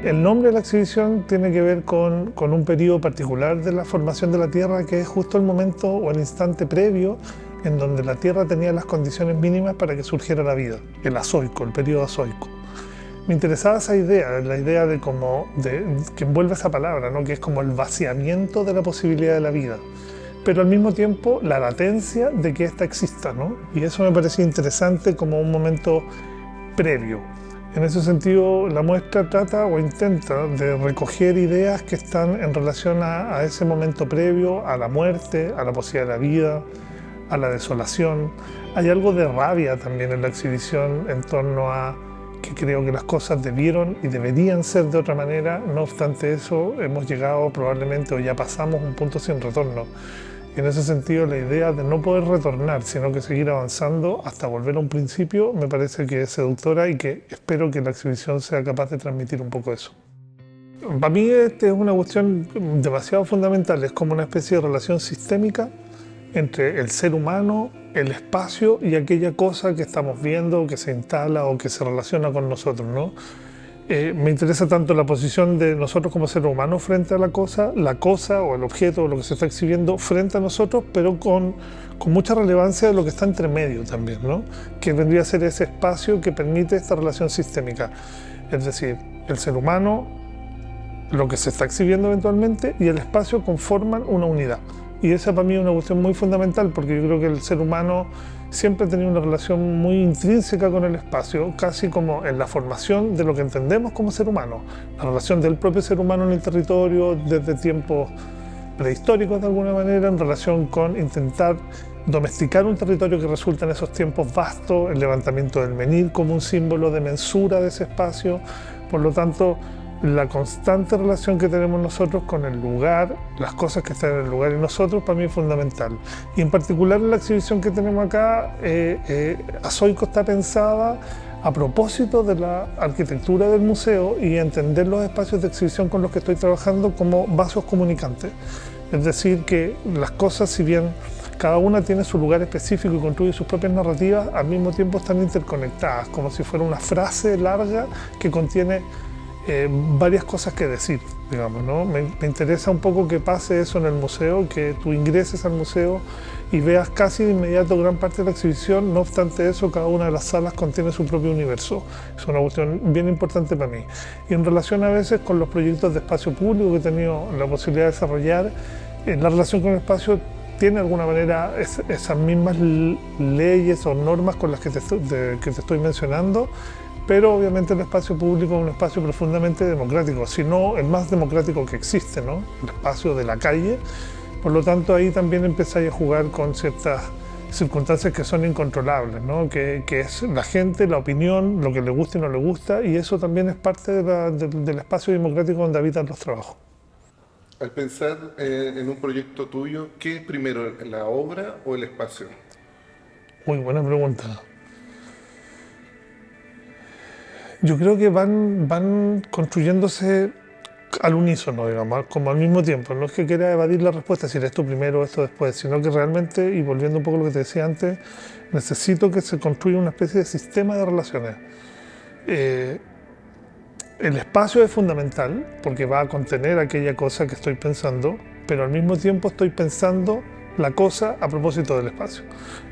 El nombre de la exhibición tiene que ver con un periodo particular de la formación de la Tierra, que es justo el momento o el instante previo en donde la Tierra tenía las condiciones mínimas para que surgiera la vida, el azoico, el periodo azoico. Me interesaba esa idea, la idea que envuelve esa palabra, ¿no? Que es como el vaciamiento de la posibilidad de la vida, pero al mismo tiempo la latencia de que ésta exista, ¿no? Y eso me parecía interesante como un momento previo. En ese sentido, la muestra trata o intenta de recoger ideas que están en relación a ese momento previo, a la muerte, a la posibilidad de la vida, a la desolación. Hay algo de rabia también en la exhibición en torno a que creo que las cosas debieron y deberían ser de otra manera. No obstante eso, hemos llegado probablemente o ya pasamos un punto sin retorno. Y en ese sentido, la idea de no poder retornar, sino que seguir avanzando hasta volver a un principio, me parece que es seductora y que espero que la exhibición sea capaz de transmitir un poco eso. Para mí esta es una cuestión demasiado fundamental, es como una especie de relación sistémica entre el ser humano, el espacio y aquella cosa que estamos viendo, que se instala o que se relaciona con nosotros, ¿no? Me interesa tanto la posición de nosotros como seres humanos frente a la cosa o el objeto o lo que se está exhibiendo frente a nosotros, pero con mucha relevancia de lo que está entre medio también, ¿no? Que vendría a ser ese espacio que permite esta relación sistémica. Es decir, el ser humano, lo que se está exhibiendo eventualmente y el espacio conforman una unidad. Y esa para mí es una cuestión muy fundamental, porque yo creo que el ser humano siempre ha tenido una relación muy intrínseca con el espacio, casi como en la formación de lo que entendemos como ser humano. La relación del propio ser humano en el territorio desde tiempos prehistóricos de alguna manera, en relación con intentar domesticar un territorio que resulta en esos tiempos vasto, el levantamiento del menhir como un símbolo de mensura de ese espacio. Por lo tanto, la constante relación que tenemos nosotros con el lugar, las cosas que están en el lugar y nosotros, para mí es fundamental. Y en particular en la exhibición que tenemos acá, Azoico está pensada a propósito de la arquitectura del museo y entender los espacios de exhibición con los que estoy trabajando como vasos comunicantes. Es decir, que las cosas, si bien cada una tiene su lugar específico y construye sus propias narrativas, al mismo tiempo están interconectadas, como si fuera una frase larga que contiene varias cosas que decir, digamos, ¿no? Me interesa un poco que pase eso en el museo, que tú ingreses al museo y veas casi de inmediato gran parte de la exhibición. No obstante eso, cada una de las salas contiene su propio universo. Es una cuestión bien importante para mí. Y en relación a veces con los proyectos de espacio público que he tenido la posibilidad de desarrollar, la relación con el espacio tiene de alguna manera esas mismas leyes o normas con las que te estoy mencionando, pero obviamente el espacio público es un espacio profundamente democrático, si no el más democrático que existe, ¿no? El espacio de la calle. Por lo tanto, ahí también empezáis a jugar con ciertas circunstancias que son incontrolables, ¿no? Que es la gente, la opinión, lo que le gusta y no le gusta, y eso también es parte del espacio democrático donde habitan los trabajos. Al pensar en un proyecto tuyo, ¿qué es primero, la obra o el espacio? Muy buena pregunta. Yo creo que van construyéndose al unísono, digamos, como al mismo tiempo. No es que quiera evadir la respuesta, si esto primero o esto después, sino que realmente, y volviendo un poco a lo que te decía antes, necesito que se construya una especie de sistema de relaciones. El espacio es fundamental porque va a contener aquella cosa que estoy pensando, pero al mismo tiempo estoy pensando la cosa a propósito del espacio.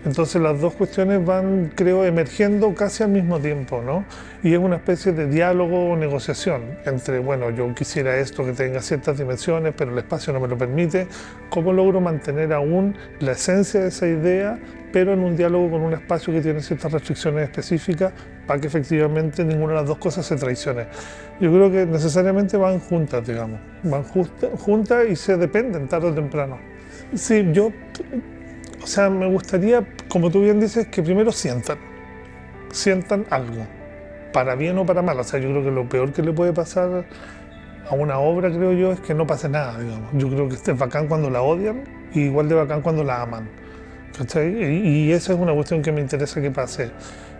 Entonces las dos cuestiones van, creo, emergiendo casi al mismo tiempo, ¿no? Y es una especie de diálogo o negociación entre, bueno, yo quisiera esto que tenga ciertas dimensiones, pero el espacio no me lo permite. ¿Cómo logro mantener aún la esencia de esa idea, pero en un diálogo con un espacio que tiene ciertas restricciones específicas para que efectivamente ninguna de las dos cosas se traicione? Yo creo que necesariamente van juntas, digamos, van juntas y se dependen tarde o temprano. Sí, o sea, me gustaría, como tú bien dices, que primero sientan algo, para bien o para mal. O sea, yo creo que lo peor que le puede pasar a una obra, creo yo, es que no pase nada, digamos. Yo creo que es bacán cuando la odian y igual de bacán cuando la aman, ¿cachai? Y esa es una cuestión que me interesa que pase,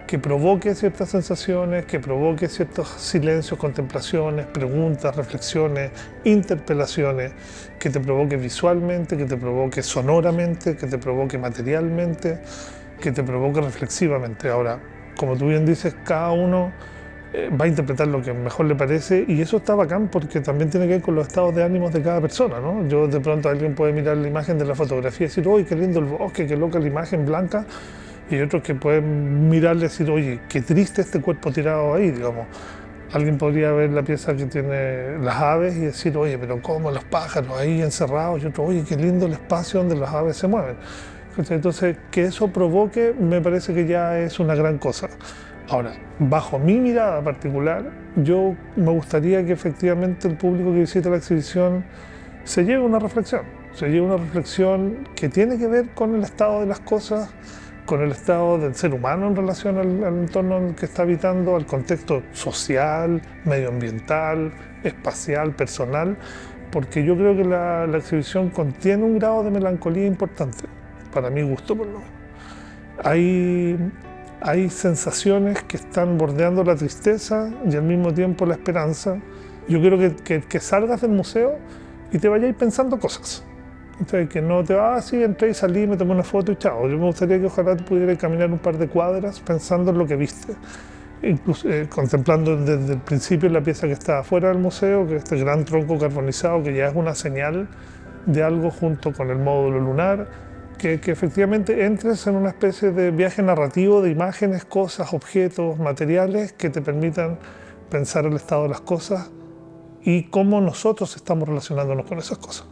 que provoque ciertas sensaciones, que provoque ciertos silencios, contemplaciones, preguntas, reflexiones, interpelaciones, que te provoque visualmente, que te provoque sonoramente, que te provoque materialmente, que te provoque reflexivamente. Ahora, como tú bien dices, cada uno va a interpretar lo que mejor le parece, y eso está bacán porque también tiene que ver con los estados de ánimos de cada persona, ¿no? Yo de pronto alguien puede mirar la imagen de la fotografía y decir, ¡uy, qué lindo el bosque, qué loca la imagen blanca! Y otros que pueden mirarle y decir, oye, qué triste este cuerpo tirado ahí, digamos. Alguien podría ver la pieza que tiene las aves y decir, oye, pero ¿cómo los pájaros ahí encerrados? Y otro, oye, qué lindo el espacio donde las aves se mueven. Entonces, que eso provoque me parece que ya es una gran cosa. Ahora, bajo mi mirada particular, yo me gustaría que efectivamente el público que visite la exhibición se lleve una reflexión. Se lleve una reflexión que tiene que ver con el estado de las cosas, con el estado del ser humano en relación al entorno en el que está habitando, al contexto social, medioambiental, espacial, personal, porque yo creo que la exhibición contiene un grado de melancolía importante, para mi gusto por lo menos. Hay sensaciones que están bordeando la tristeza y al mismo tiempo la esperanza. Yo quiero que salgas del museo y te vayas pensando cosas. Entonces, que no te vas así, entré y salí, me tomé una foto y chao. Yo me gustaría que ojalá pudieras caminar un par de cuadras pensando en lo que viste. Incluso, contemplando desde el principio la pieza que está afuera del museo, que es este gran tronco carbonizado, que ya es una señal de algo junto con el módulo lunar, que efectivamente entres en una especie de viaje narrativo de imágenes, cosas, objetos, materiales que te permitan pensar el estado de las cosas y cómo nosotros estamos relacionándonos con esas cosas.